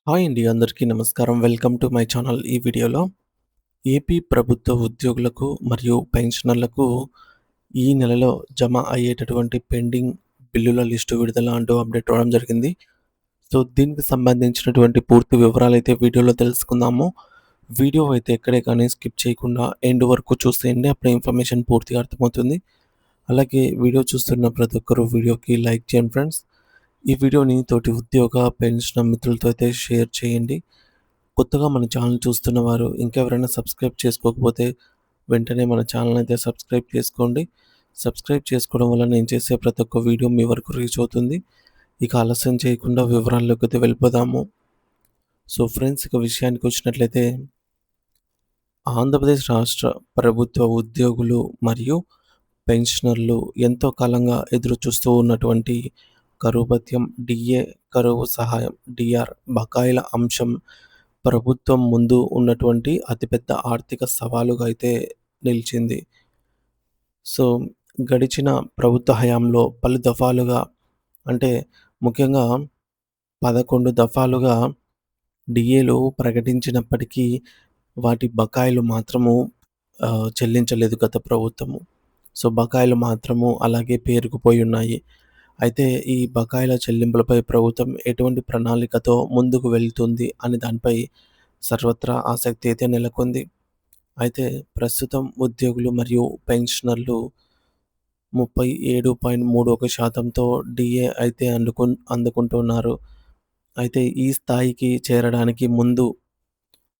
Hi అండి. అందరికీ నమస్కారం. Welcome to my channel. ఈ వీడియోలో ఏపీ ప్రభుత్వ ఉద్యోగులకు మరియు పెన్షనర్లకు ఈ నెలలో జమ అయ్యేటటువంటి పెండింగ్ బిల్లుల లిస్టు విడుదల అంటూ అప్డేట్ అవ్వడం జరిగింది. సో, దీనికి సంబంధించినటువంటి పూర్తి వివరాలైతే వీడియోలో తెలుసుకుందాము. వీడియో అయితే ఎక్కడే కానీ స్కిప్ చేయకుండా ఎండ్ వరకు చూసేయండి. అప్పుడే ఇన్ఫర్మేషన్ పూర్తిగా అర్థమవుతుంది. అలాగే వీడియో చూస్తున్న ప్రతి ఒక్కరు వీడియోకి లైక్ చేయండి ఫ్రెండ్స్. ఈ వీడియోని తోటి ఉద్యోగ, పెన్షనర్ మిత్రులతో అయితే షేర్ చేయండి. కొత్తగా మన ఛానల్ చూస్తున్న వారు ఇంకెవరైనా సబ్స్క్రైబ్ చేసుకోకపోతే వెంటనే మన ఛానల్ అయితే సబ్స్క్రైబ్ చేసుకోండి. సబ్స్క్రైబ్ చేసుకోవడం వల్ల నేను చేసే ప్రతి ఒక్క వీడియో మీ వరకు రీచ్ అవుతుంది. ఇక ఆలస్యం చేయకుండా వివరాల్లోకి అయితే వెళ్ళిపోదాము. సో ఫ్రెండ్స్, ఇక విషయానికి వచ్చినట్లయితే ఆంధ్రప్రదేశ్ రాష్ట్ర ప్రభుత్వ ఉద్యోగులు మరియు పెన్షనర్లు ఎంతో కాలంగా ఎదురు చూస్తూ ఉన్నటువంటి కరువు భత్యం, డిఏ, కరువు సహాయం, డిఆర్ బకాయిల అంశం ప్రభుత్వం ముందు ఉన్నటువంటి అతిపెద్ద ఆర్థిక సవాలుగా అయితే నిలిచింది. సో, గడిచిన ప్రభుత్వ హయాంలో పలు దఫాలుగా, అంటే ముఖ్యంగా 11 దఫాలుగా డిఏలు ప్రకటించినప్పటికీ వాటి బకాయిలు మాత్రము చెల్లించలేదు గత ప్రభుత్వము. సో, బకాయిలు మాత్రము అలాగే పేరుకుపోయి ఉన్నాయి. అయితే ఈ బకాయిల చెల్లింపులపై ప్రభుత్వం ఎటువంటి ప్రణాళికతో ముందుకు వెళ్తుంది అని దానిపై సర్వత్రా ఆసక్తి అయితే నెలకొంది. అయితే ప్రస్తుతం ఉద్యోగులు మరియు పెన్షనర్లు 37.31%తో డిఏ అయితే అందుకుంటున్నారు. అయితే ఈ స్థాయికి చేరడానికి ముందు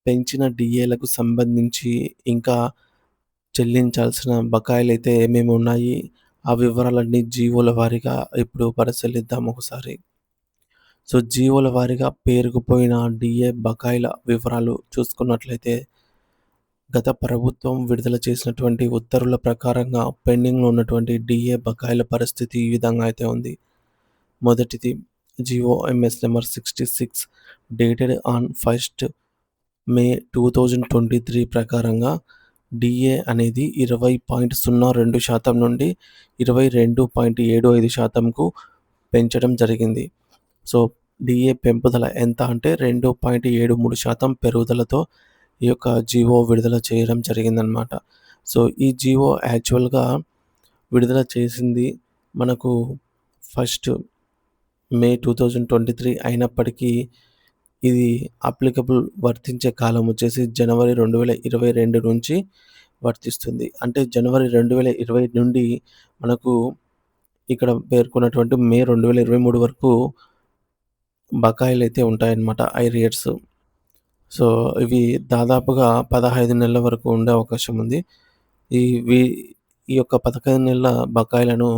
పెంచిన డిఏలకు సంబంధించి ఇంకా చెల్లించాల్సిన బకాయిలైతే ఏమేమి ఉన్నాయి, ఆ వివరాలన్నీ జీవోల వారీగా ఇప్పుడు పరిశీలిద్దాం ఒకసారి. సో, జీవోల వారీగా పేరుకుపోయిన డిఏ బకాయిల వివరాలు చూసుకున్నట్లయితే గత ప్రభుత్వం విడుదల చేసినటువంటి ఉత్తర్వుల ప్రకారంగా పెండింగ్‌లో ఉన్నటువంటి డిఏ బకాయిల పరిస్థితి ఈ విధంగా అయితే ఉంది. మొదటిది GO MS number 66 dated on 1st మే 2023 ప్రకారంగా డిఏ అనేది 20.02% నుండి 22.75%కు పెంచడం జరిగింది. సో, డిఏ పెంపుదల ఎంత అంటే 2.73% పెరుగుదలతో ఈ యొక్క జీవో విడుదల చేయడం జరిగిందనమాట. సో, ఈ జీవో యాక్చువల్‌గా విడుదల చేసింది మనకు 1st మే 2023 అయినప్పటికీ ఇది అప్లికబుల్ వర్తించే కాలం వచ్చేసి జనవరి 2022 నుంచి వర్తిస్తుంది. అంటే జనవరి 2020 నుండి మనకు ఇక్కడ పేర్కొన్నటువంటి మే 2023 వరకు బకాయిలైతే ఉంటాయన్నమాట, ఐరియర్స్. సో, ఇవి దాదాపుగా 15 నెలల వరకు ఉండే అవకాశం ఉంది. ఈ వి ఈ యొక్క 15 నెలల బకాయిలను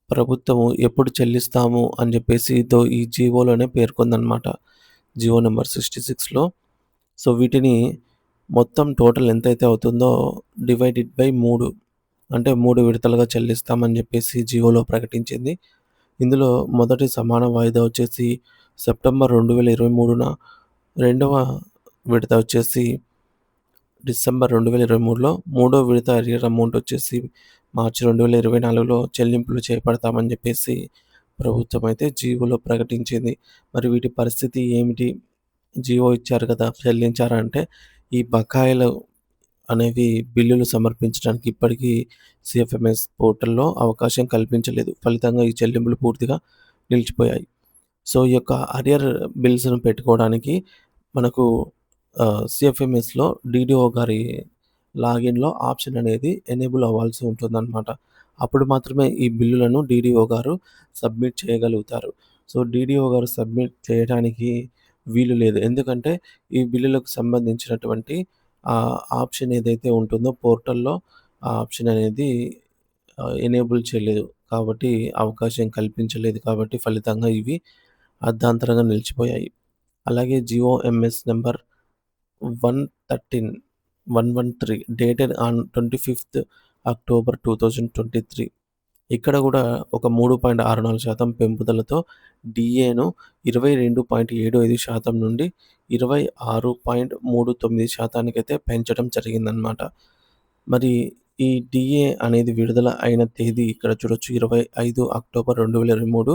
ప్రభుత్వము ఎప్పుడు చెల్లిస్తాము అని జెప్పేసి ఈ జీవోలోనే పేర్కొందనమాట. జీవో నంబర్ 66లో. సో, వీటిని మొత్తం టోటల్ ఎంతైతే అవుతుందో డివైడెడ్ బై 3, అంటే 3 విడతలుగా చెల్లిస్తామని జెప్పేసి జీవోలో ప్రకటించింది. ఇందులో మొదటి సమాన వాయిదా వచ్చేసి సెప్టెంబర్ 2023న, రెండవ విడత వచ్చేసి డిసెంబర్ 2023లో, మూడో విడత అరియర్ అమౌంట్ వచ్చేసి మార్చి 2024లో చెల్లింపులు చేపడతామని జెప్పేసి ప్రభుత్వం అయితే జీవోలో ప్రకటించింది. మరి వీటి పరిస్థితి ఏమిటి? జీవో ఇచ్చారు కదా, చెల్లించారా అంటే ఈ బకాయిలు అనేవి బిల్లులు సమర్పించడానికి ఇప్పటికీ సీఎఫ్ఎంఎస్ పోర్టల్‌లో అవకాశం కల్పించలేదు. ఫలితంగా ఈ చెల్లింపులు పూర్తిగా నిలిచిపోయాయి. సో, ఈ యొక్క అరియర్ బిల్స్‌ను పెట్టుకోవడానికి మనకు సీఎఫ్ఎంఎస్‌లో డీడీఓ గారి లాగిన్‌లో ఆప్షన్ అనేది ఎనేబుల్ అవ్వాల్సి ఉంటుందన్నమాట. అప్పుడు మాత్రమే ఈ బిల్లులను డీడీఓ గారు సబ్మిట్ చేయగలుగుతారు. సో, డీడీఓ గారు సబ్మిట్ చేయడానికి వీలు లేదు. ఎందుకంటే ఈ బిల్లులకు సంబంధించినటువంటి ఆప్షన్ ఏదైతే ఉంటుందో పోర్టల్‌లో, ఆ ఆప్షన్ అనేది ఎనేబుల్ చేయలేదు. కాబట్టి అవకాశం కల్పించలేదు కాబట్టి ఫలితంగా ఇవి అర్ధాంతరంగా నిలిచిపోయాయి. అలాగే GO MS number 113 dated on 25th October 2023 ఇక్కడ గూడా ఒక 3.64% పెంపుదలతో డిఏను 22.75% నుండి 26.39%కైతే పెంచడం జరిగిందనమాట. మరి ఈ డీఏ అనేది విడుదల అయిన తేదీ ఇక్కడ చూడొచ్చు 25 అక్టోబర్ 2023.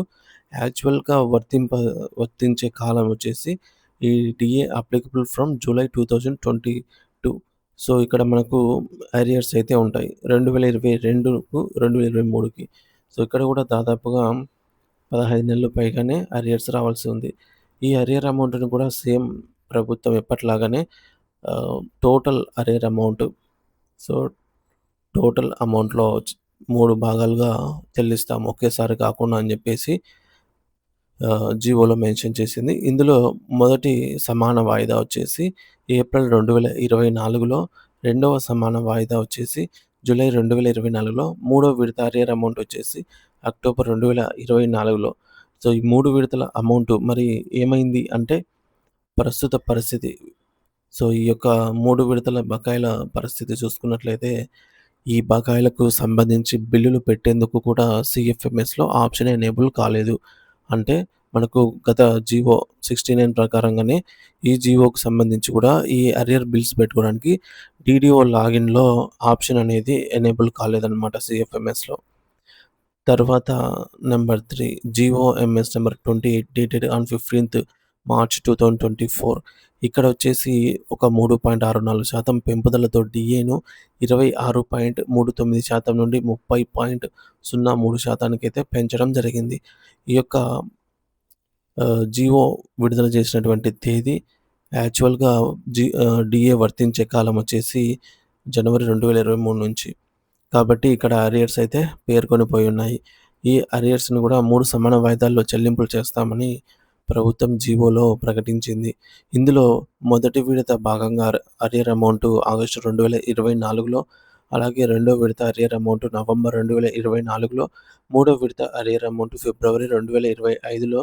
యాక్చువల్‌గా వర్తించే కాలం వచ్చేసి ఈ DA applicable from July 2022. So, ఇక్కడ మనకు అరియర్స్ అయితే ఉంటాయి. 2022కు, 2023కి. సో, ఇక్కడ కూడా దాదాపుగా 15 నెలలు పైగానే అరియర్స్ రావాల్సి ఉంది. ఈ అరియర్ అమౌంట్‌ని కూడా సేమ్ ప్రభుత్వం ఎప్పటిలాగానే total arrear amount, so, total అమౌంట్‌లో 3 భాగాలుగా చెల్లిస్తాము. ఒకేసారి కాకుండా అని జెప్పేసి జీవోలో మెన్షన్ చేసింది. ఇందులో మొదటి సమాన వాయిదా వచ్చేసి ఏప్రిల్ 2024లో, రెండవ సమాన వాయిదా వచ్చేసి జూలై 2024లో, మూడో విడత అరియర్ అమౌంట్ వచ్చేసి అక్టోబర్ 2024లో. సో, ఈ 3 విడతల అమౌంట్ మరి ఏమైంది అంటే ప్రస్తుత పరిస్థితి. సో, ఈ యొక్క 3 విడతల బకాయిల పరిస్థితి చూసుకున్నట్లయితే ఈ బకాయిలకు సంబంధించి బిల్లులు పెట్టేందుకు కూడా సీఎఫ్ఎంఎస్‌లో ఆప్షన్ ఎనేబుల్ కాలేదు. అంటే మనకు గత జీవో 69 ప్రకారంగానే ఈ జీవోకి సంబంధించి కూడా ఈ అరియర్ బిల్స్ పెట్టుకోవడానికి డీడీఓ లాగిన్‌లో ఆప్షన్ అనేది ఎనేబుల్ కాలేదన్నమాట సీఎఫ్ఎంఎస్‌లో. తర్వాత number 3 GOMS number 28 dated on 15థ్ మార్చ్ 2024. ఇక్కడ వచ్చేసి ఒక 3.64% పెంపుదలతో డీఏను 26.39% నుండి 30.03%కైతే పెంచడం జరిగింది. ఈ యొక్క జీవో విడుదల చేసినటువంటి తేదీ యాక్చువల్‌గా డీఏ వర్తించే కాలం వచ్చేసి జనవరి 2023 నుంచి. కాబట్టి ఇక్కడ అరియర్స్ అయితే పేర్కొనిపోయి ఉన్నాయి. ఈ అరియర్స్‌ని కూడా 3 సమాన వాయిదాల్లో చెల్లింపులు చేస్తామని ప్రభుత్వం జీవోలో ప్రకటించింది. ఇందులో మొదటి విడత భాగంగా అరియర్ అమౌంట్ ఆగస్టు 2024లో, అలాగే రెండో విడత అరియర్ అమౌంట్ నవంబర్ 2024లో, మూడో విడత అరియర్ అమౌంట్ ఫిబ్రవరి 2025లో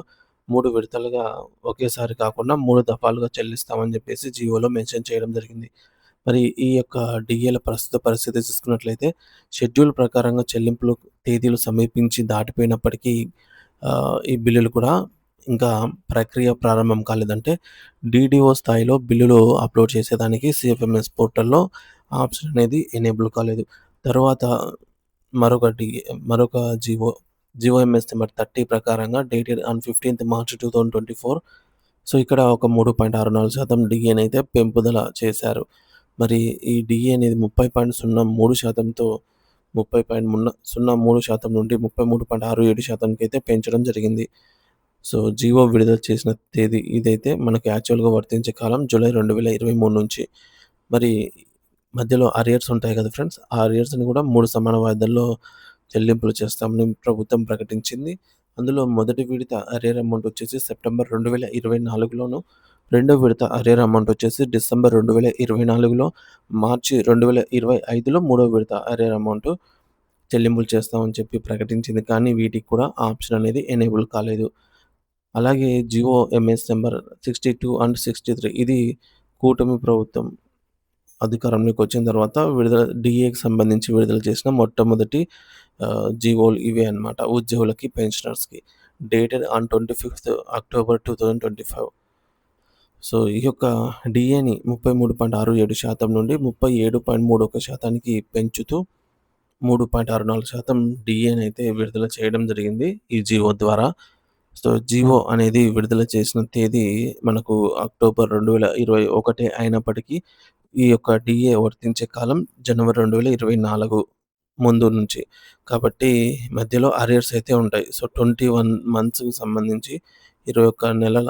3 విడతలుగా ఒకేసారి కాకుండా 3 దఫాలుగా చెల్లిస్తామని చెప్పేసి జీవోలో మెన్షన్ చేయడం జరిగింది. మరి ఈ యొక్క డీఏల ప్రస్తుత పరిస్థితి చూసుకున్నట్లయితే షెడ్యూల్ ప్రకారంగా చెల్లింపులు తేదీలు సమీపించి దాటిపోయినప్పటికీ ఈ బిల్లులు కూడా ఇంకా ప్రక్రియ ప్రారంభం కాలేదంటే డీడీఓ స్థాయిలో బిల్లులు అప్లోడ్ చేసేదానికి సీఎఫ్ఎంఎస్ పోర్టల్‌లో ఆప్షన్ అనేది ఎనేబుల్ కాలేదు. తర్వాత మరొక జీఓఎంఎస్ నెంబర్ 30 ప్రకారంగా డేటెడ్ ఆన్ 15థ్ మార్చ్ 2024. సో, ఇక్కడ ఒక 3.64% డీఏనైతే పెంపుదల చేశారు. మరి ఈ డీఏ అనేది 30.03%తో 30.03% నుండి 33.67%కైతే పెంచడం జరిగింది. సో, జీవో విడుదల చేసిన తేదీ ఇదైతే మనకు యాక్చువల్‌గా వర్తించే కాలం జూలై 2023 నుంచి. మరి మధ్యలో అరియర్స్ ఉంటాయి కదా ఫ్రెండ్స్! ఆ అరియర్స్‌ని కూడా 3 సమాన వాయిదాల్లో చెల్లింపులు చేస్తామని ప్రభుత్వం ప్రకటించింది. అందులో మొదటి విడత అరియర్ అమౌంట్ వచ్చేసి సెప్టెంబర్ 2024లోను, రెండో విడత అరియర్ అమౌంట్ వచ్చేసి డిసెంబర్ 2024లో, మార్చి 2025లో మూడో విడత అరియర్ అమౌంట్ చెల్లింపులు చేస్తామని చెప్పి ప్రకటించింది. కానీ వీటికి కూడా ఆప్షన్ అనేది ఎనేబుల్ కాలేదు. అలాగే జీఓఎంఎస్ నంబర్ 62 అండ్ 63 ఇది కూటమి ప్రభుత్వం అధికారంలోకి వచ్చిన తర్వాత డీఏకి సంబంధించి విడుదల చేసిన మొట్టమొదటి జీవోలు ఇవే అన్నమాట. ఉద్యోగులకి, పెన్షనర్స్‌కి. డేటెడ్ ఆన్ 25థ్ అక్టోబర్ 2025. సో, ఈ యొక్క డీఏని 33.67% నుండి 37.31%కి పెంచుతూ 3.64% డీఏనైతే విడుదల చేయడం జరిగింది ఈ జీవో ద్వారా. సో, జీవో అనేది విడుదల చేసిన తేదీ మనకు అక్టోబర్ 2021 అయినప్పటికీ ఈ యొక్క డీఏ వర్తించే కాలం జనవరి 2024 ముందు నుంచి. కాబట్టి మధ్యలో అరియర్స్ అయితే ఉంటాయి. సో, 21 మంత్స్‌కి సంబంధించి 21 నెలల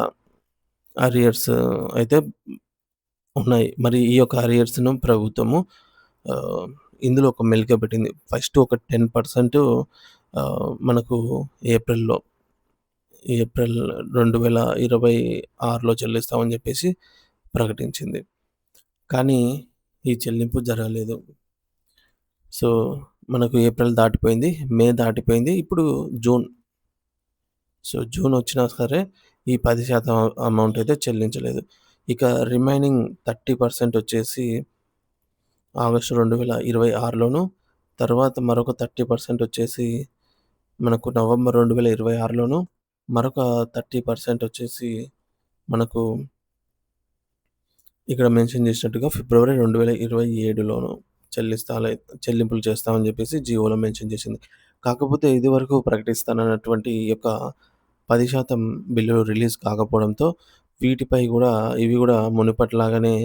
అరియర్స్ అయితే ఉన్నాయి. మరి ఈ యొక్క అరియర్స్‌ను ప్రభుత్వము ఆహ్, ఇందులో ఒక మెలిక పెట్టింది. ఫస్ట్ ఒక 10% మనకు ఏప్రిల్‌లో ఏప్రిల్ 2026లో చెల్లిస్తామని జెప్పేసి ప్రకటించింది. కానీ ఈ చెల్లింపు జరగలేదు. సో, మనకు ఏప్రిల్ దాటిపోయింది. మే దాటిపోయింది. ఇప్పుడు జూన్. సో, జూన్ వచ్చినా సరే ఈ 10% అమౌంట్ అయితే చెల్లించలేదు. ఇక రిమైనింగ్ 30% వచ్చేసి ఆగస్టు 2026లోను, తర్వాత మరొక 30% వచ్చేసి మనకు నవంబర్ 2026లోను, మరొక 30% వచ్చేసి మనకు ఇక్కడ మెన్షన్ చేసినట్టుగా ఫిబ్రవరి 2027లోను చెల్లిస్తాలే చెల్లింపులు చేస్తామని జెప్పేసి జీవోలో మెన్షన్ చేసింది. కాకపోతే ఇదివరకు ప్రకటిస్తానన్నటువంటి ఈ యొక్క 10% బిల్లులు రిలీజ్ కాకపోవడంతో వీటిపై గూడా ఇవి గూడా మునుపటిలాగానే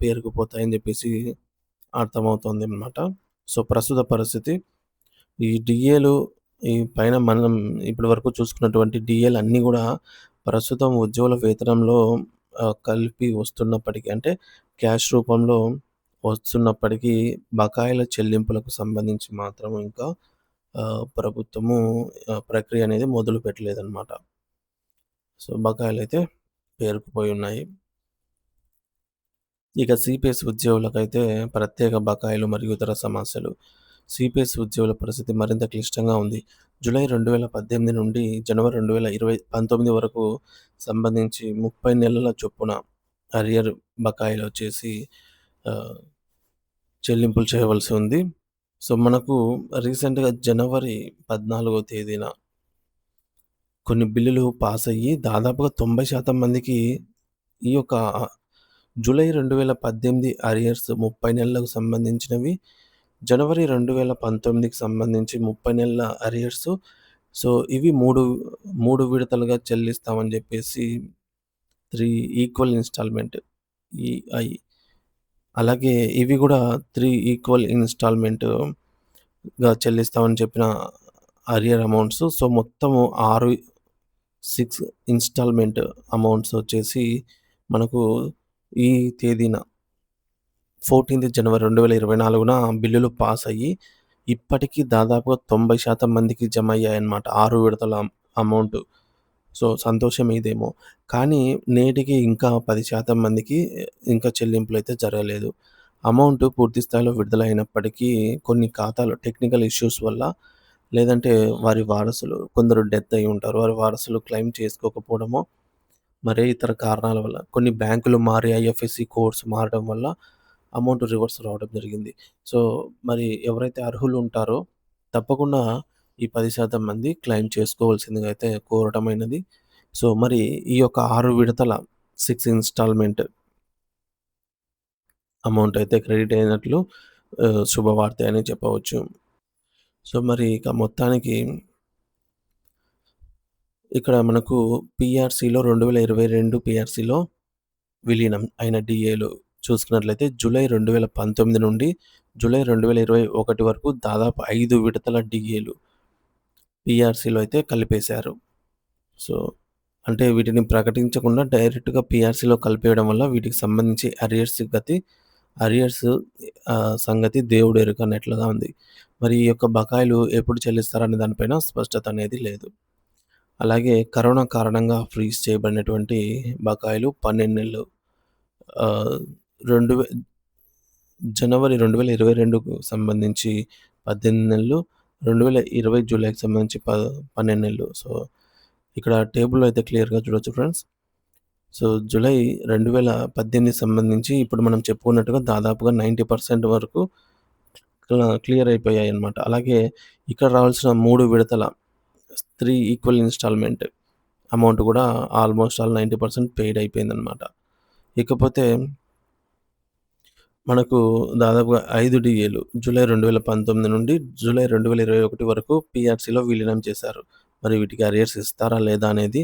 పేరుకుపోతాయని జెప్పేసి అర్థమవుతోందనమాట. సో, ప్రస్తుత పరిస్థితి ఈ డీఏలు ఈ పైన మనం ఇప్పటి వరకు చూసుకున్నటువంటి డీఏలన్నీ గూడా ప్రస్తుతం ఉద్యోగుల వేతనంలో కలిపి వస్తున్నప్పటికీ అంటే క్యాష్ రూపంలో వస్తున్నప్పటికీ బకాయిల చెల్లింపులకు సంబంధించి మాత్రం ఇంకా ప్రభుత్వము ప్రక్రియ అనేది మొదలు పెట్టలేదనమాట. సో, బకాయిలైతే పేరుకుపోయి ఉన్నాయి. ఇక సిపిఎస్ ఉద్యోగులకైతే ప్రత్యేక బకాయిలు మరియు ఇతర సమస్యలు. సిపిఎస్ ఉద్యోగుల పరిస్థితి మరింత క్లిష్టంగా ఉంది. జూలై 2018 నుండి జనవరి 2019 వరకు సంబంధించి 30 నెలల చొప్పున అరియర్ బకాయిలొచ్చేసి ఆహ్, చెల్లింపులు చేయవలసి ఉంది. సో, మనకు రీసెంట్‌గా జనవరి 14వ తేదీన కొన్ని బిల్లులు పాసయ్యి దాదాపుగా 90% మందికి ఈ యొక్క జూలై 2018 అరియర్స్ 30 నెలలకు సంబంధించినవి. జనవరి 2019కి సంబంధించి 30 నెలల అరియర్స్. సో, ఇవి 3 విడతలుగా చెల్లిస్తామని జెప్పేసి 3 ఈక్వల్ ఇన్‌స్టాల్‌మెంట్ ఈఐ. అలాగే ఇవి గూడా 3 ఈక్వల్ ఇన్‌స్టాల్‌మెంట్‌గా చెల్లిస్తామని చెప్పిన అరియర్ అమౌంట్స్. సో, మొత్తము 6 ఇన్‌స్టాల్‌మెంట్ అమౌంట్స్ వచ్చేసి మనకు ఈ తేదీన 14థ్ జనవరి 2024న బిల్లులు పాస్ అయ్యి, ఇప్పటికి దాదాపుగా 90% మందికి జమయ్యాయన్నమాట. 6 విడతల అమౌంట్. సో, సంతోషమే ఇదేమో. కానీ నేటికి ఇంకా 10% మందికి ఇంకా చెల్లింపులైతే జరగలేదు. అమౌంట్ పూర్తి స్థాయిలో విడుదలైనప్పటికీ కొన్ని ఖాతాలో టెక్నికల్ ఇష్యూస్ వల్ల లేదంటే వారి వారసులు కొందరు డెత్ అయ్యి ఉంటారు. వారి వారసులు క్లెయిమ్ చేసుకోకపోవడమో, మరే ఇతర కారణాల వల్ల కొన్ని బ్యాంకులు మారి ఐఎఫ్ఎస్సి కోడ్స్ మారడం వల్ల అమౌంట్ రివర్స్ రావడం జరిగింది. సో, మరి ఎవరైతే అర్హులు ఉంటారో తప్పకుండా ఈ 10% మంది క్లెయిమ్ చేసుకోవాల్సిందిగా అయితే కోరటమైనది. సో, మరి ఈ యొక్క 6 విడతల 6 ఇన్‌స్టాల్‌మెంట్ అమౌంట్ అయితే క్రెడిట్ అయినట్లు శుభవార్తే అని చెప్పవచ్చు. సో, మరి ఇక మొత్తానికి ఇక్కడ మనకు పీఆర్‌సీలో 2022 పీఆర్‌సీలో విలీనం అయిన డీఏలు చూసుకున్నట్లయితే జూలై 2019 నుండి జూలై 2021 వరకు దాదాపు 5 విడతల డీఏలు పీఆర్‌సీలో అయితే కలిపేశారు. సో, అంటే వీటిని ప్రకటించకుండా డైరెక్ట్‌గా పీఆర్‌సీలో కలిపేయడం వల్ల వీటికి సంబంధించి అరియర్స్ సంగతి దేవుడెరుక అన్నట్లుగా ఉంది. మరి ఈ యొక్క బకాయిలు ఎప్పుడు చెల్లిస్తారనే దానిపైన స్పష్టత అనేది లేదు. అలాగే కరోనా కారణంగా ఫ్రీజ్ చేయబడినటువంటి బకాయిలు 12 నెలలు ఆహ్, రెండు వే జనవరి 2022కు సంబంధించి 18 నెలలు, 2020 జూలైకి సంబంధించి 12 నెలలు. సో, ఇక్కడ టేబుల్‌లో అయితే క్లియర్‌గా చూడొచ్చు ఫ్రెండ్స్. సో, జూలై 2018 సంబంధించి ఇప్పుడు మనం చెప్పుకున్నట్టుగా దాదాపుగా 90% వరకు క్లియర్ అయిపోయాయన్నమాట. అలాగే ఇక్కడ రావాల్సిన 3 విడతల 3 ఈక్వల్ ఇన్‌స్టాల్‌మెంట్ అమౌంట్ గూడా ఆల్‌మోస్ట్ ఆల్ 90% పెయిడ్ అయిపోయిందన్నమాట. ఇకపోతే మనకు దాదాపుగా 5 డీఏలు జూలై 2019 నుండి జూలై 2021 వరకు పీఆర్‌సీలో విలీనం చేశారు. మరి వీటికి అరియర్స్ ఇస్తారా లేదా అనేది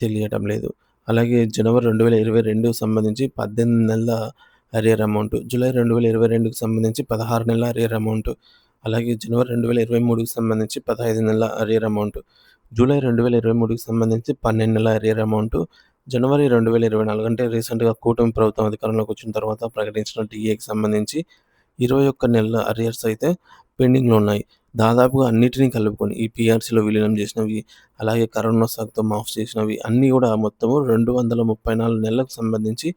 తెలియటం లేదు. అలాగే జనవరి 2022 సంబంధించి 18 నెలల అరియర్ అమౌంట్, జూలై 2022కి సంబంధించి 16 నెలల అరియర్ అమౌంట్, అలాగే జనవరి 2023కి సంబంధించి 15 నెలల అరియర్ అమౌంట్, జూలై 2023కి సంబంధించి 12 నెలల అరియర్ అమౌంట్, జనవరి 2024 అంటే రీసెంట్‌గా కూటమి ప్రభుత్వం అధికారంలోకి వచ్చిన తర్వాత ప్రకటించిన డీఏకి సంబంధించి 21 నెలల అరియర్స్ అయితే పెండింగ్‌లో ఉన్నాయి. దాదాపుగా అన్నిటిని కలుపుకొని ఈ పీఆర్‌సీలో విలీనం చేసినవి, అలాగే కరోనా సాకుతో మాఫ్ చేసినవి అన్నీ కూడా మొత్తము 234 నెలలకు సంబంధించి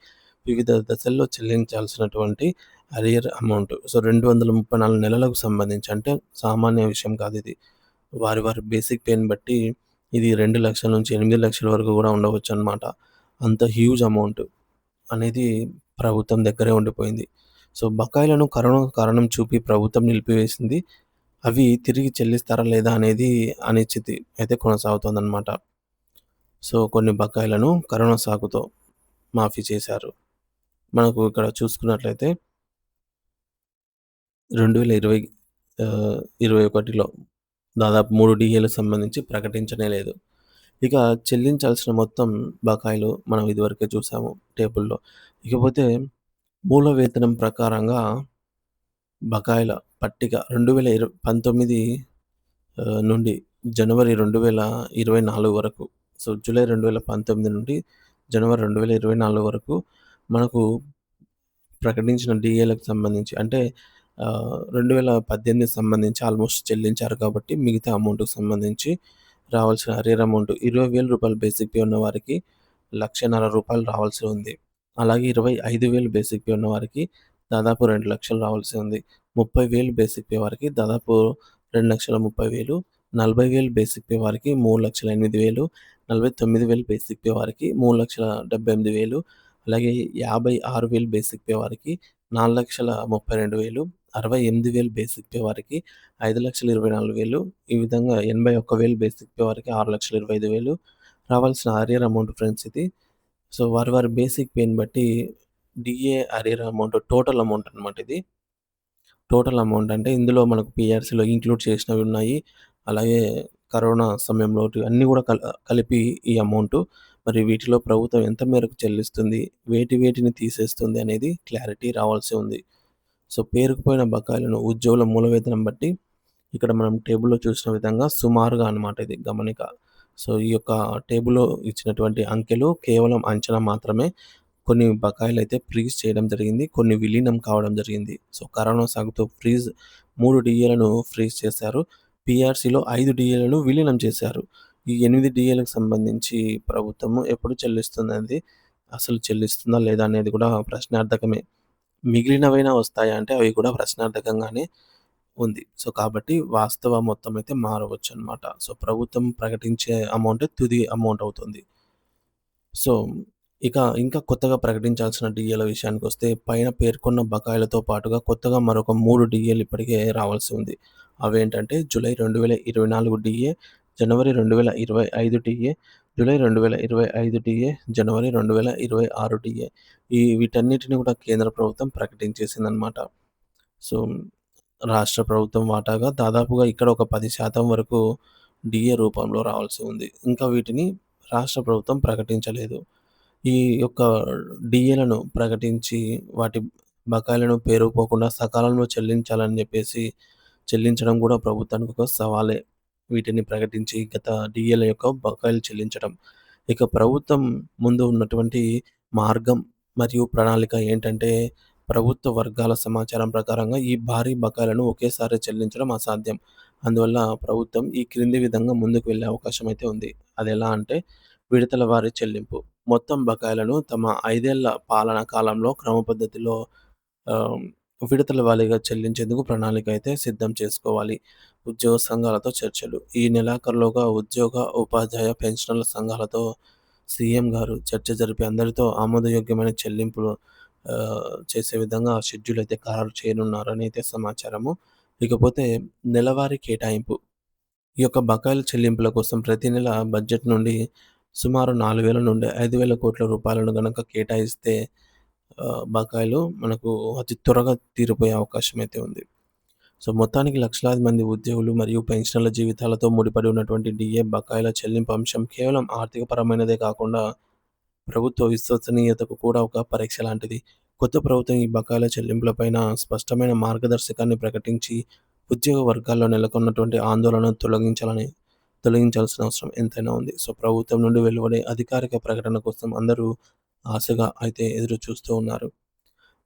వివిధ దశల్లో చెల్లించాల్సినటువంటి అరియర్ అమౌంట్. సో, 234 నెలలకు సంబంధించి అంటే సామాన్య విషయం కాదిది. వారి బేసిక్ పేని బట్టి ఇది 2,00,000 నుంచి 8,00,000 వరకు గూడా ఉండవచ్చనమాట. అంత హ్యూజ్ అమౌంట్ అనేది ప్రభుత్వం దగ్గరే ఉండిపోయింది. సో, బకాయిలను కరోనా కారణం చూపి ప్రభుత్వం నిలిపివేసింది. అవి తిరిగి చెల్లిస్తారా లేదా అనేది అనిశ్చితి అయితే కొనసాగుతోందనమాట. సో, కొన్ని బకాయిలను కరోనా సాకుతో మాఫీ చేశారు. మనకు ఇక్కడ చూసుకున్నట్లయితే 2020 21లో దాదాపు 3 డీఏలకు సంబంధించి ప్రకటించనే లేదు. ఇక చెల్లించాల్సిన మొత్తం బకాయిలు మనం ఇదివరకే చూసాము టేబుల్‌లో. ఇకపోతే మూల వేతనం ప్రకారంగా బకాయిల పట్టిక 2019 నుండి జనవరి 2024 వరకు. సో, జూలై 2019 నుండి జనవరి 2024 వరకు మనకు ప్రకటించిన డీఏలకు సంబంధించి అంటే 2018 సంబంధించి ఆల్మోస్ట్ చెల్లించారు కాబట్టి మిగతా అమౌంట్‌కి సంబంధించి రావాల్సిన అరియర్ అమౌంట్ రూ. 20,000 బేసిక్ పే ఉన్న వారికి రూ. 1,50,000 రావాల్సి ఉంది. అలాగే 25,000 బేసిక్ పే ఉన్న వారికి దాదాపు 2,00,000 రావాల్సి ఉంది. 30,000 బేసిక్ పే వారికి దాదాపు 2,30,000, 40,000 బేసిక్ పే వారికి 3,08,000, 49,000 బేసిక్ పే వారికి 3,78,000, అలాగే 56,000 బేసిక్ పే వారికి 4,32,000, 68,000 బేసిక్ పే వారికి 5,24,000, ఈ విధంగా 81,000 బేసిక్ పే వారికి 6,25,000 రావాల్సిన అరియర్ అమౌంట్ ఫ్రెండ్స్ ఇది. సో, వారి బేసిక్ పేని బట్టి DA arrear amount total amount అనమాట ఇది. టోటల్ అమౌంట్ అంటే ఇందులో మనకు పీఆర్‌సీలో ఇంక్లూడ్ చేసినవి ఉన్నాయి. అలాగే కరోనా సమయంలో అన్నీ కూడా కలిపి ఈ అమౌంటు. మరి వీటిలో ప్రభుత్వం ఎంత మేరకు చెల్లిస్తుంది? వేటిని తీసేస్తుంది అనేది క్లారిటీ రావాల్సి ఉంది. సో, పేరుకుపోయిన బకాయిలను ఉద్యోగుల మూల వేతనం బట్టి ఇక్కడ మనం టేబుల్‌లో చూసిన విధంగా సుమారుగా అనమాట ఇది గమనిక. సో, ఈ యొక్క టేబుల్‌లో ఇచ్చినటువంటి అంకెలు కేవలం అంచనా మాత్రమే. కొన్ని బకాయిలైతే ఫ్రీజ్ చేయడం జరిగింది. కొన్ని విలీనం కావడం జరిగింది. సో, కరోనా సాగుతో 3 డీఏలను ఫ్రీజ్ చేశారు. పీఆర్‌సీలో 5 డీఏలను విలీనం చేశారు. ఈ 8 డీఏలకు సంబంధించి ప్రభుత్వము ఎప్పుడు చెల్లిస్తుందనేది, అసలు చెల్లిస్తుందా లేదా అనేది కూడా ప్రశ్నార్థకమే. మిగిలినవైనా వస్తాయా అంటే అవి కూడా ప్రశ్నార్థకంగానే ఉంది. సో, కాబట్టి వాస్తవ మొత్తం అయితే మారవచ్చనమాట. సో, ప్రభుత్వం ప్రకటించే అమౌంటే తుది అమౌంట్ అవుతుంది. సో, ఇంకా కొత్తగా ప్రకటించాల్సిన డీఏల విషయానికొస్తే పైన పేర్కొన్న బకాయిలతో పాటుగా కొత్తగా మరొక 3 డీఏలు ఇప్పటికే రావాల్సి ఉంది. అవేంటంటే జూలై 2024 డీఏ, జనవరి 2025 డీఏ, జూలై 2025 డీఏ, జనవరి 2026 డీఏ. వీటన్నిటిని కూడా కేంద్ర ప్రభుత్వం ప్రకటించేసిందనమాట. సో, రాష్ట్ర ప్రభుత్వం వాటాగా దాదాపుగా ఇక్కడ ఒక 10% వరకు డీఏ రూపంలో రావాల్సి ఉంది. ఇంకా వీటిని రాష్ట్ర ప్రభుత్వం ప్రకటించలేదు. ఈ యొక్క డీఏలను ప్రకటించి వాటి బకాయిలను పేరుకుపోకుండా సకాలంలో చెల్లించాలని జెప్పేసి చెల్లించడం గూడా ప్రభుత్వానికి ఒక సవాలే. వీటిని ప్రకటించి గత డీఏల యొక్క బకాయిలు చెల్లించడం. ఇక ప్రభుత్వం ముందు ఉన్నటువంటి మార్గం మరియు ప్రణాళిక ఏంటంటే, ప్రభుత్వ వర్గాల సమాచారం ప్రకారంగా ఈ భారీ బకాయిలను ఒకేసారి చెల్లించడం అసాధ్యం. అందువల్ల ప్రభుత్వం ఈ క్రింది విధంగా ముందుకు వెళ్ళే అవకాశం అయితే ఉంది. అదెలా అంటే విడతల వారీ చెల్లింపు. మొత్తం బకాయిలను తమ 5 ఏళ్ల పాలనా కాలంలో క్రమ పద్ధతిలో ఆహ్, విడతల వారీగా చెల్లించేందుకు ప్రణాళిక అయితే సిద్ధం చేసుకోవాలి. ఉద్యోగ సంఘాలతో చర్చలు. ఈ నెలాఖరులోగా ఉద్యోగ, ఉపాధ్యాయ, పెన్షనర్ల సంఘాలతో సీఎం గారు చర్చ జరిపి అందరితో ఆమోదయోగ్యమైన చెల్లింపులు చేసే విధంగా షెడ్యూల్ అయితే ఖరారు చేయనున్నారని అయితే సమాచారము. ఇకపోతే నెలవారీ కేటాయింపు. ఈ యొక్క బకాయిల చెల్లింపుల కోసం ప్రతి నెల బడ్జెట్ నుండి సుమారు 4,000 నుండి 5,000 కోట్ల రూపాయలను గనక కేటాయిస్తే బకాయిలు మనకు అతి త్వరగా తీరిపోయే అవకాశం అయితే ఉంది. సో, మొత్తానికి లక్షలాది మంది ఉద్యోగులు మరియు పెన్షనర్ల జీవితాలతో ముడిపడి ఉన్నటువంటి డీఏ బకాయిల చెల్లింపు అంశం కేవలం ఆర్థికపరమైనదే కాకుండా ప్రభుత్వ విశ్వసనీయతకు కూడా ఒక పరీక్ష లాంటిది. కొత్త ప్రభుత్వం ఈ బకాయిల చెల్లింపులపైన స్పష్టమైన మార్గదర్శకాన్ని ప్రకటించి, ఉద్యోగ వర్గాల్లో నెలకొన్నటువంటి ఆందోళనను తొలగించాల్సిన అవసరం ఎంతైనా ఉంది. సో, ప్రభుత్వం నుండి వెలువడే అధికారిక ప్రకటన కోసం అందరూ ఆశగా అయితే ఎదురు చూస్తూ ఉన్నారు.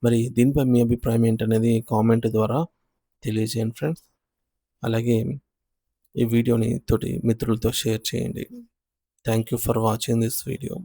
మరి దీనిపై మీ అభిప్రాయం ఏంటనేది కామెంట్ ద్వారా తెలియజేయండి ఫ్రెండ్స్. అలాగే ఈ వీడియోని తోటి మిత్రులతో షేర్ చేయండి. Thank you for watching this video.